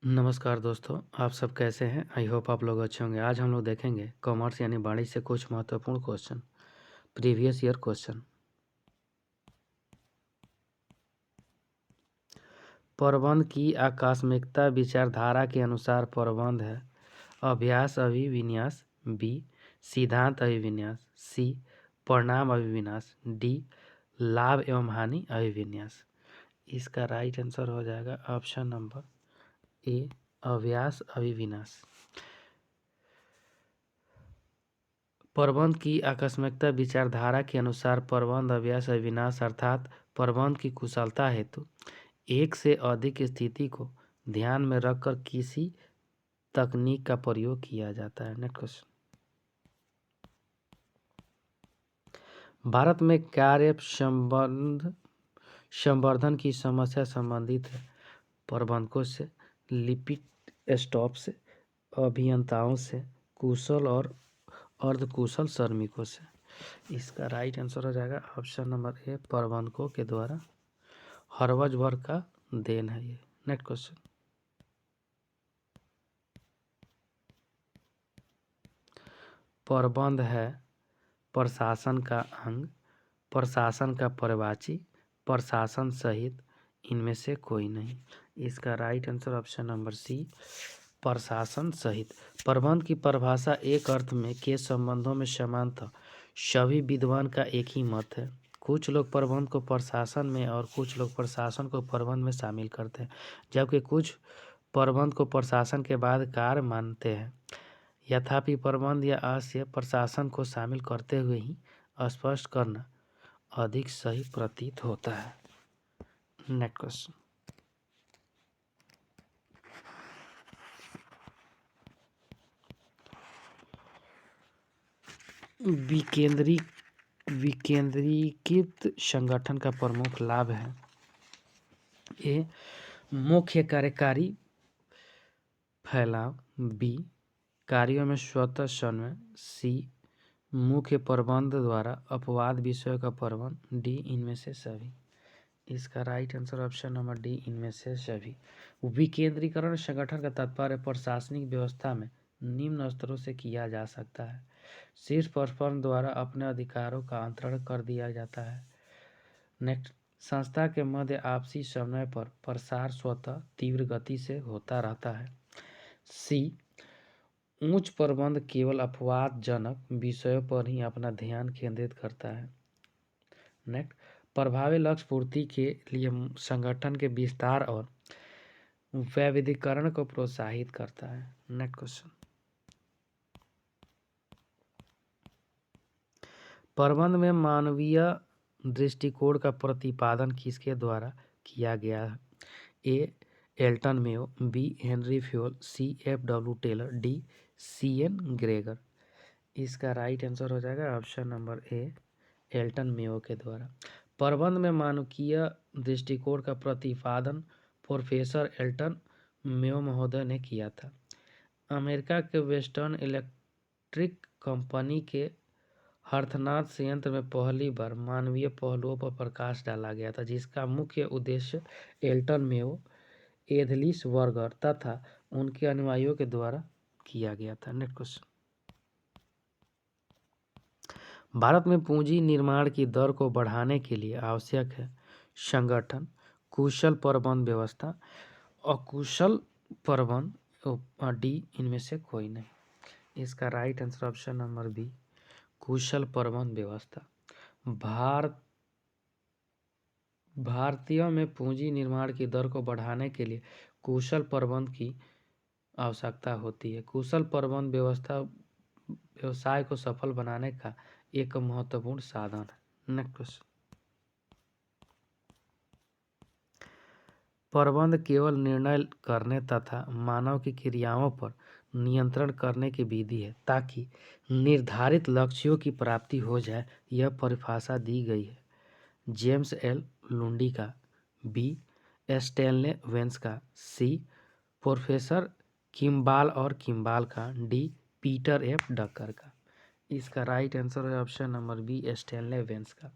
नमस्कार दोस्तों, आप सब कैसे हैं? आई होप आप लोग अच्छे होंगे। आज हम लोग देखेंगे कॉमर्स यानी वाणिज्य से कुछ महत्वपूर्ण क्वेश्चन, प्रीवियस ईयर क्वेश्चन। प्रबंध की आकस्मिकता विचारधारा के अनुसार प्रबंध है अभ्यास अभिविन्यास, बी सिद्धांत अभिविन्यास, सी परिणाम अभिविन्यास, डी लाभ एवं हानि अभिविन्यास। इसका राइट आंसर हो जाएगा ऑप्शन नंबर ए अभ्यास अभिविन्यास। प्रबंध की आकस्मिकता विचारधारा के अनुसार प्रबंध अभ्यास अविनाश अर्थात प्रबंध की कुशलता हेतु एक से अधिक स्थिति को ध्यान में रखकर किसी तकनीक का प्रयोग किया जाता है। Next question. भारत में कार्य संवर्धन की समस्या संबंधित है प्रबंधकों से, लिपिड स्टॉप से, अभियंताओं से, कुशल और अर्धकुशल श्रमिकों से। इसका राइट आंसर हो जाएगा ऑप्शन नंबर ए प्रबंधकों के द्वारा। हरवज वर्ग का देन है ये। Next question. प्रबंध है प्रशासन का अंग, प्रशासन का पर्यवाची, प्रशासन सहित, इनमें से कोई नहीं। इसका right answer option number C प्रशासन सहित। प्रबंध की परिभाषा एक अर्थ में के संबंधों में समानता सभी विद्वान का एक ही मत है। कुछ लोग प्रबंध को प्रशासन में और कुछ लोग प्रशासन को प्रबंध में शामिल करते हैं, जबकि कुछ प्रबंध को प्रशासन के बाद कार्य मानते हैं। यथापि प्रबंध या आशय प्रशासन को शामिल करते हुए ही स्पष्ट करना अधिक सही प्रतीत होता है। Next question. विकेंद्रीकृत संगठन का प्रमुख लाभ है ए मुख्य कार्यकारी फैलाव, बी कार्यों में स्वतः समन्वय, सी मुख्य प्रबंध द्वारा अपवाद विषयों का प्रबंध, डी इनमें से सभी। इसका right answer option number D इनमें से सभी। विकेंद्रीकरण संगठन का तात्पर्य प्रशासनिक व्यवस्था में निम्न स्तरों से किया जा सकता है। शीर्ष प्रबंधन द्वारा अपने अधिकारों का अंतरण कर दिया जाता है। नेक्स्ट, संस्था के मध्य आपसी समन्वय पर प्रसार स्वतः तीव्र गति से होता रहता है। सी उच्च प्रबंध केवल अपवादजनक विषयों पर ही अपना ध्यान केंद्रित करता है। नेक्स्ट, प्रभावी लक्ष्य पूर्ति के लिए संगठन के विस्तार और वैविध्यीकरण को प्रोत्साहित करता है। Next question. प्रबंध में मानवीय दृष्टिकोण का प्रतिपादन किसके द्वारा किया गया है? A Elton Mayo, B Henry Fayol, C F W. Taylor, D C N. Gregor. इसका राइट आंसर हो जाएगा option number A Elton Mayo के द्वारा। प्रबंध में मानवीय दृष्टिकोण का प्रतिपादन प्रोफेसर एल्टन मेयो महोदय ने किया था। अमेरिका के वेस्टर्न इलेक्ट्रिक कंपनी के हर्थनाथ संयंत्र में पहली बार मानवीय पहलुओं पर प्रकाश डाला गया था, जिसका मुख्य उद्देश्य एल्टन मेयो, एथलीस वर्गर तथा उनके अनुयायियों के द्वारा किया गया था। Next question. भारत में पूंजी निर्माण की दर को बढ़ाने के लिए आवश्यक है संगठन, कुशल प्रबंध व्यवस्था, अकुशल प्रबंध, डी इनमें से कोई नहीं। इसका right answer option number B कुशल प्रबंध व्यवस्था। भारतीयों में पूंजी निर्माण की दर को बढ़ाने के लिए कुशल प्रबंध की आवश्यकता होती है। कुशल प्रबंध व्यवस्था व्यवसाय को सफल बनाने का एक महत्वपूर्ण साधन है। Next question. प्रबंध केवल निर्णय करने तथा मानव की क्रियाओं पर नियंत्रण करने की विधि है ताकि निर्धारित लक्ष्यों की प्राप्ति हो जाए। यह परिभाषा दी गई है जेम्स एल लुंडी का, बी स्टैनले वेंस का, सी प्रोफेसर किम्बाल और किम्बाल का, डी पीटर एफ डकर का। इसका राइट आंसर है option number B Stanley Vance का।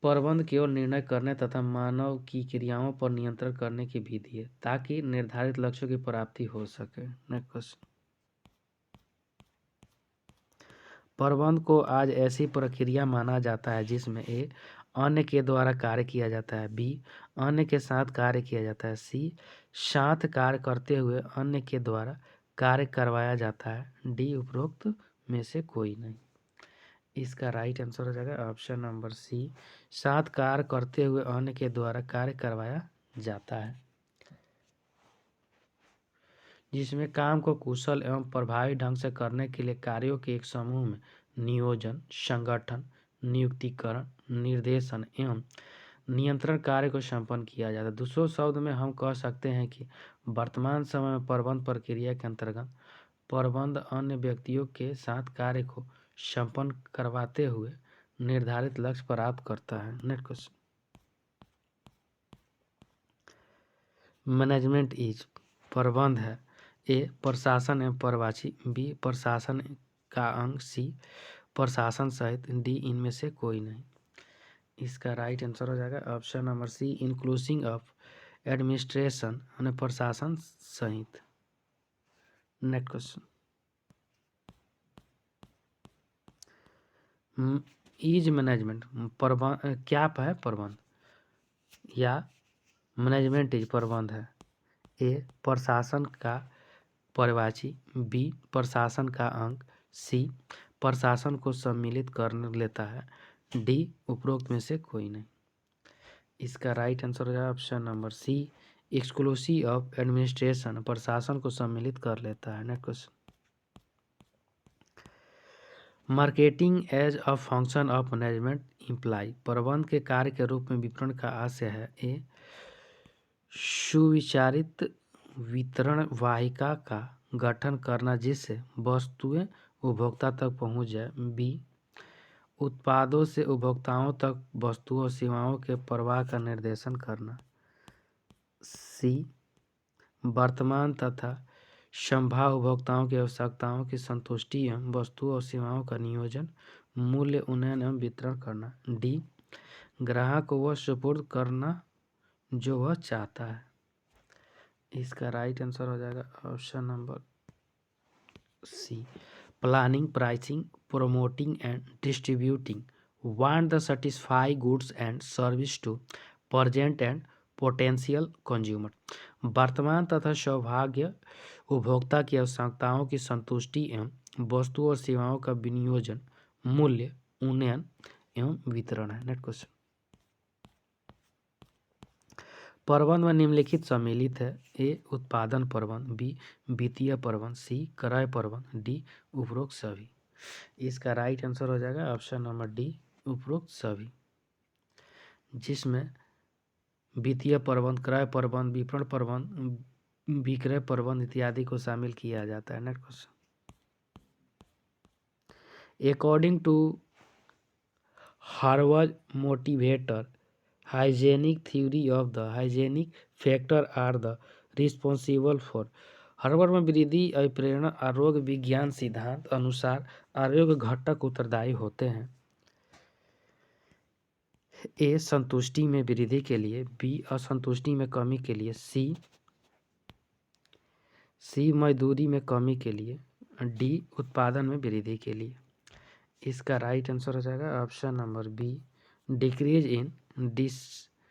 प्रबंध केवल निर्णय करने तथा मानव की क्रियाओं पर नियंत्रण करने की विधि है ताकि निर्धारित लक्ष्यों की प्राप्ति हो सके। Next question. प्रबंध को आज ऐसी प्रक्रिया माना जाता है जिसमें ए अन्य के द्वारा कार्य किया जाता है, बी अन्य के साथ कार्य किया जाता है, सी साथ कार्य करते हुए अन्य के द्वारा कार्य करवाया जाता है, डी उपरोक्त में से कोई नहीं। इसका राइट आंसर हो जाएगा ऑप्शन नंबर सी, साथ कार्य करते हुए अन्य के द्वारा कार्य करवाया जाता है, जिसमें काम को कुशल एवं प्रभावी ढंग से करने के लिए कार्यों के एक समूह में नियोजन, संगठन, नियुक्तिकरण, निर्देशन एवं नियंत्रण कार्य को संपन्न किया जाता है। दूसरों शब्द में हम कह सकते हैं कि वर्तमान समय में प्रबंध प्रक्रिया के अंतर्गत प्रबंध अन्य व्यक्तियों के साथ कार्य को संपन्न करवाते हुए निर्धारित लक्ष्य प्राप्त करता है। Next question. मैनेजमेंट इज प्रबंध है, ए प्रशासन एवं पर्यवेक्षी, बी प्रशासन का अंग, सी प्रशासन सहित, डी इनमें से कोई नहीं। इसका राइट आंसर हो जाएगा option number C, including of administration यानी प्रशासन सहित। Next question. इज मैनेजमेंट प्रबंध क्या है? प्रबंध या मैनेजमेंट इज प्रबंध है, ए प्रशासन का पर्यवेक्षी, बी प्रशासन का अंग, सी प्रशासन को सम्मिलित कर लेता है, डी उपरोक्त में से कोई नहीं। इसका राइट आंसर हो जाएगा option number C, exclusive of administration प्रशासन को सम्मिलित कर लेता है। Next question. Marketing as a function of management imply प्रबंध के कार्य के रूप में विपणन का आशय है, ए सुविचारित वितरण वाहिका का गठन करना जिससे वस्तुएं उपभोक्ता तक पहुंच जाए, बी उत्पादों से उपभोक्ताओं तक वस्तुओं और सेवाओं के प्रवाह का निर्देशन करना, सी वर्तमान तथा संभाव्य उपभोक्ताओं की आवश्यकताओं की संतुष्टि एवं वस्तुओं और सेवाओं का नियोजन, मूल्य उन्नयन एवं वितरण करना, डी ग्राहक को वह सुपुर्द करना जो वह चाहता है। इसका राइट आंसर हो जाएगा option number C, planning, pricing, promoting and distributing want the satisfy goods and service to present and potential consumer वर्तमान तथा सौभाग्य उपभोक्ता की आवश्यकताओं की संतुष्टि एवं वस्तुओं और सेवाओं का विनियोजन, मूल्य उन्नयन एवं वितरण है। Next question. प्रबंध में निम्नलिखित सम्मिलित है, ए उत्पादन प्रबंध, बी वित्तीय प्रबंध, सी क्रय प्रबंध, डी उपरोक्त सभी। इसका राइट आंसर हो जाएगा ऑप्शन नंबर डी, उपरोक्त सभी, जिसमें वित्तीय प्रबंध, क्रय प्रबंध, विपणन प्रबंध, विक्रय प्रबंध इत्यादि को शामिल किया जाता है। Next question. According to Harvard motivator hygienic theory of the hygienic factor are the responsible for Harvard में वृद्धि, अभिप्रेरण और रोग विज्ञान सिद्धांत अनुसार आरोग्य घटक उत्तरदायी होते हैं, ए संतुष्टि में वृद्धि के लिए, बी असंतुष्टि में कमी के लिए, सी मजदूरी में कमी के लिए, डी उत्पादन में वृद्धि के लिए। इसका राइट आंसर हो जाएगा option number B, decrease in dissatisfaction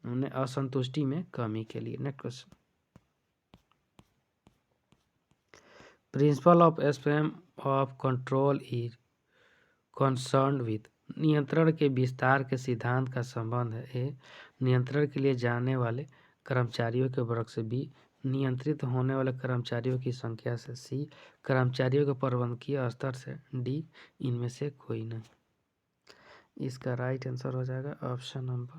उन्हें असंतुष्टि में कमी के लिए। Next question. Principle of span of control is concerned with नियंत्रण के विस्तार के सिद्धांत का संबंध है, ए नियंत्रण के लिए जाने वाले कर्मचारियों के वर्ग से, बी नियंत्रित होने वाले कर्मचारियों की संख्या से, सी कर्मचारियों के प्रबंधकीय स्तर से, डी इनमें से कोई नहीं। इसका राइट आंसर हो जाएगा option number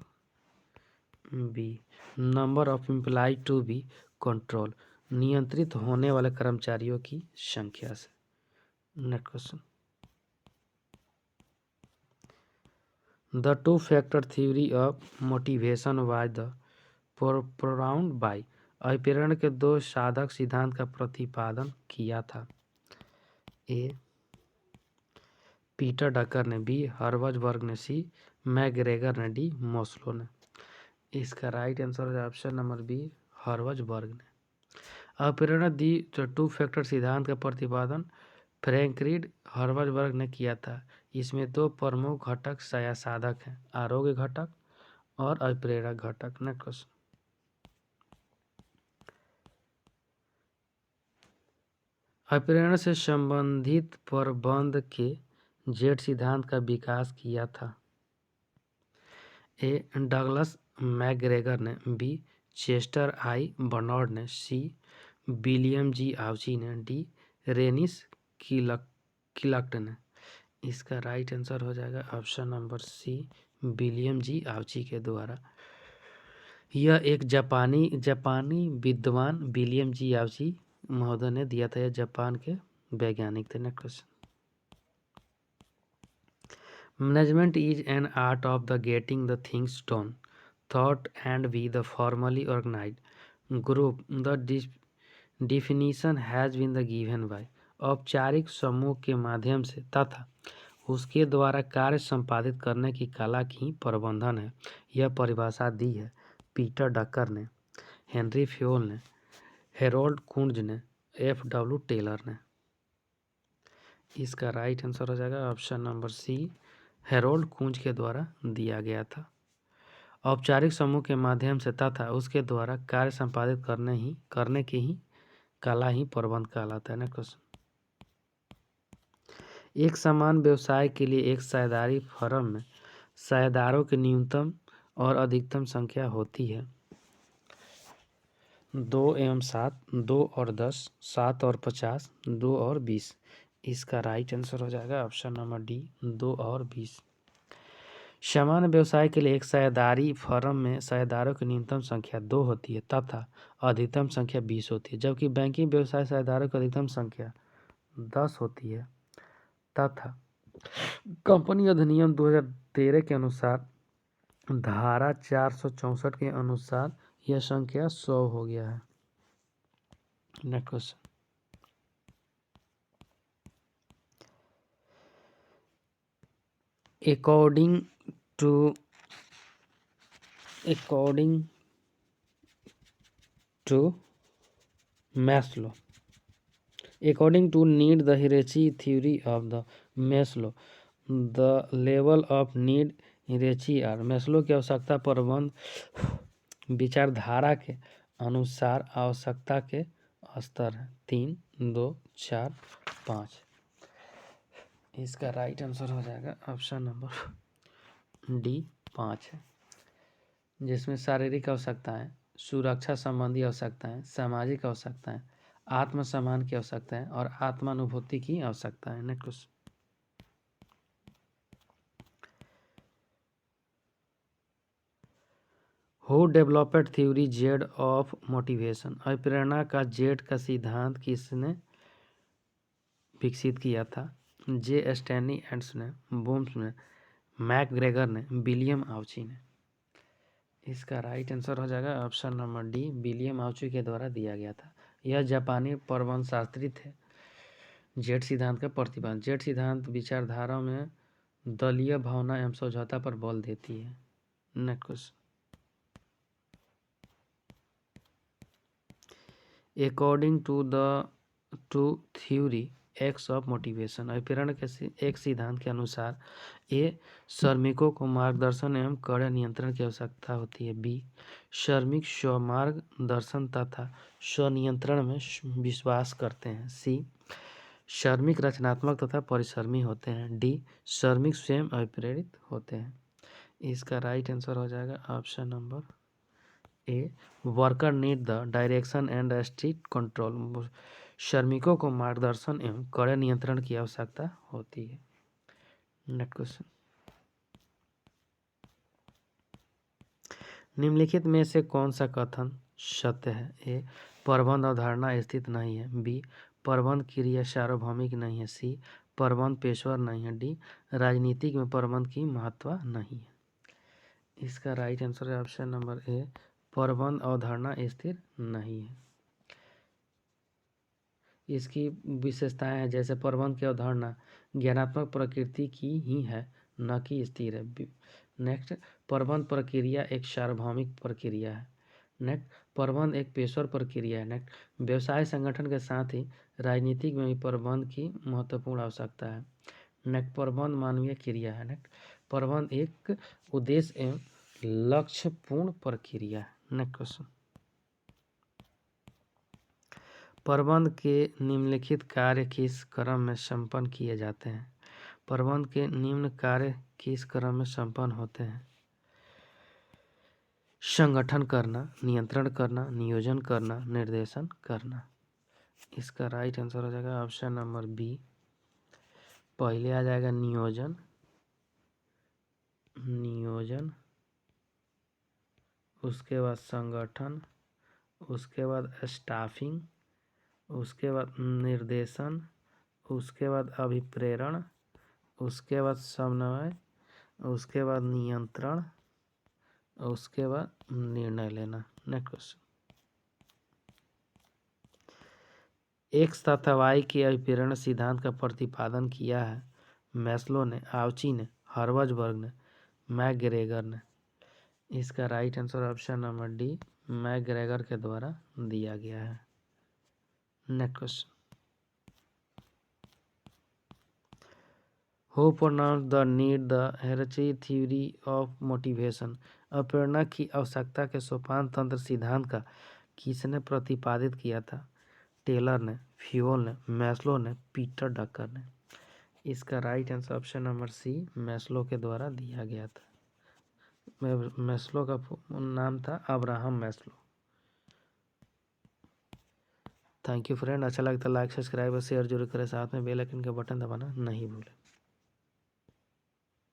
B, number of employ to be control नियंत्रित होने वाले कर्मचारियों की संख्या से। Next question. The two-factor theory of motivation was the propounded by अभिप्रेरण के दो साधक सिद्धांत का प्रतिपादन किया था, ए पीटर डकर ने, बी हर्ट्ज़बर्ग ने, सी मैकग्रेगर ने, डी मोस्लो ने। इसका राइट आंसर है ऑप्शन नंबर बी हर्ट्ज़बर्ग ने। अप्रेरणा दी टू फैक्टर सिद्धांत का प्रतिपादन फ्रैंकलिन हर्ट्ज़बर्ग ने किया था। इसमें दो प्रमुख घटक या साधक हैं, आरोग्य घटक और अप्रेरक घटक। Next question. अप्रेरणा से संबंधित प्रबंध के जेट सिद्धांत का विकास किया था। ए डगलस मैकग्रेगर ने, बी चेस्टर आई बर्नार्ड ने, सी विलियम जी आउची ने, डी रेनिस किलक्ट ने। इसका राइट आंसर हो जाएगा option number C William G Ouchi के द्वारा। यह एक जापानी विद्वान विलियम जी आउची महोदय ने दिया था। यह जापान के वैज्ञानिक थे। Next question. Management is an art of the getting the things done thought and be the formally organized group the definition has been the given by. औपचारिक समूह के माध्यम से तथा उसके द्वारा कार्य संपादित करने की कला की प्रबंधन है। यह परिभाषा दी है पीटर डकर ने, हेनरी फ्योल ने, हेरोल्ड कुंज ने, F.W. टेलर ने। इसका राइट आंसर हो जाएगा ऑप्शन नंबर सी हेरोल्ड कुंज के द्वारा दिया गया था। औपचारिक समूह के माध्यम से तथा उसके द्वारा कार्य संपादित करने की ही कला ही प्रबंध कहलाता है। ना क्वेश्चन। एक समान व्यवसाय के लिए एक साझेदारी फर्म में साझेदारों की न्यूनतम और अधिकतम संख्या होती है 2 एवं 7, 2 और 10, 7 और 50, 2 और 20। इसका राइट आंसर हो जाएगा ऑप्शन नंबर डी 2 और 20। समान व्यवसाय के लिए एक साझेदारी फर्म में साझेदारों की न्यूनतम संख्या 2 होती है तथा अधिकतम संख्या 20 होती है, जबकि बैंकिंग व्यवसाय साझेदारों की अधिकतम संख्या 10 होती है तथा कंपनी अधिनियम 2013 के अनुसार धारा 464 के अनुसार यह संख्या 100 हो गया है। Next question. According to Maslow, according to need the hierarchy theory of the Maslow, the level of need hierarchy are Maslow की आवश्यकता प्रबंध विचारधारा के अनुसार आवश्यकता के स्तर है 3, 2, 4, 5। इसका राइट आंसर हो जाएगा ऑप्शन नंबर डी 5 है, जिसमें शारीरिक आवश्यकताएं, सुरक्षा संबंधी आवश्यकताएं, सामाजिक आवश्यकताएं, आत्मसम्मान की आवश्यकताएं और आत्मानुभूति की आवश्यकताएं। Next. Who developed theory Z of motivation. अप्रेरणा का जेड का सिद्धांत किसने विकसित किया था? जे स्टैनली एंड्स ने, बूम्स ने, मैकग्रेगर ने, विलियम आउची ने। इसका राइट आंसर हो जाएगा ऑप्शन नंबर डी विलियम आउची के द्वारा दिया गया था। यह जापानी प्रबंधशास्त्री थे। जेड सिद्धांत का प्रतिपादन। जेड सिद्धांत विचारधारा में दलीय भावना एवं समझौता पर बल देती है। Next question. According to theory X of motivation. अप्रेरणा के एक सिद्धांत के अनुसार ए श्रमिकों को मार्गदर्शन एवं कड़े नियंत्रण की आवश्यकता होती है। बी श्रमिक स्वमार्गदर्शन तथा स्वनियंत्रण में विश्वास करते हैं। सी श्रमिक रचनात्मक तथा परिश्रमी होते हैं। डी श्रमिक स्वयं अप्रेरित होते हैं। इसका राइट आंसर हो जाएगा option number a worker need the direction and strict control. श्रमिकों को मार्गदर्शन एवं कड़े नियंत्रण की आवश्यकता होती है। Next question. निम्नलिखित में से कौन सा कथन सत्य है? ए प्रबंध अवधारणा स्थित नहीं है। बी प्रबंध क्रिया सार्वभौमिक नहीं है। सी प्रबंध पेशेवर नहीं है। डी राजनीतिक में प्रबंध की महत्व नहीं है। इसका राइट आंसर है ऑप्शन नंबर ए प्रबंध अवधारणा स्थिर नहीं है। इसकी विशेषताएं हैं जैसे प्रबंध की अवधारणा ज्ञानात्मक प्रकृति की ही है, न कि स्थिर है। नेक्स्ट, प्रबंध प्रक्रिया एक सार्वभौमिक प्रक्रिया है। नेक्स्ट, प्रबंध एक पेशेवर प्रक्रिया है। नेक्स्ट, व्यवसाय संगठन के साथ ही राजनीतिक में भी प्रबंध की महत्वपूर्ण आवश्यकता है। नेक्स्ट, प्रबंध मानवीय क्रिया है। नेक्स्ट, प्रबंध एक उद्देश्य एवं लक्ष्यपूर्ण प्रक्रिया है। नेक्स्ट क्वेश्चन, प्रबंध के निम्नलिखित कार्य किस क्रम में संपन्न किए जाते हैं? प्रबंध के निम्न कार्य किस क्रम में संपन्न होते हैं? संगठन करना, नियंत्रण करना, नियोजन करना, निर्देशन करना। इसका राइट आंसर हो जाएगा ऑप्शन नंबर बी। पहले आ जाएगा नियोजन, उसके बाद संगठन, उसके बाद स्टाफिंग, उसके बाद निर्देशन, उसके बाद अभिप्रेरण, उसके बाद समन्वय, उसके बाद नियंत्रण, उसके बाद निर्णय लेना। नेक्स्ट क्वेश्चन, एक्स तथा वाई के अभिप्रेरण सिद्धांत का प्रतिपादन किया है मैस्लो ने, आउची ने, हर्ट्ज़बर्ग ने, मैकग्रेगर ने। इसका right answer option number D, McGregor के द्वारा दिया गया है। Next question, who pronounce the need the hierarchy theory of motivation? अप्रेरणा की आवश्यकता के सोपान तंत्र सिद्धांत का किसने प्रतिपादित किया था? टेलर ने, फ्यूल ने, मैस्लो ने, पीटर ड्रकर ने। इसका right answer option number C, Maslow के द्वारा दिया गया था। मैस्लो का नाम था Abraham Maslow. Thank you friend, अच्छा लगता है लाइक सब्सक्राइब और शेयर जरूर करें, साथ में बेल आइकन का बटन दबाना नहीं भूलें।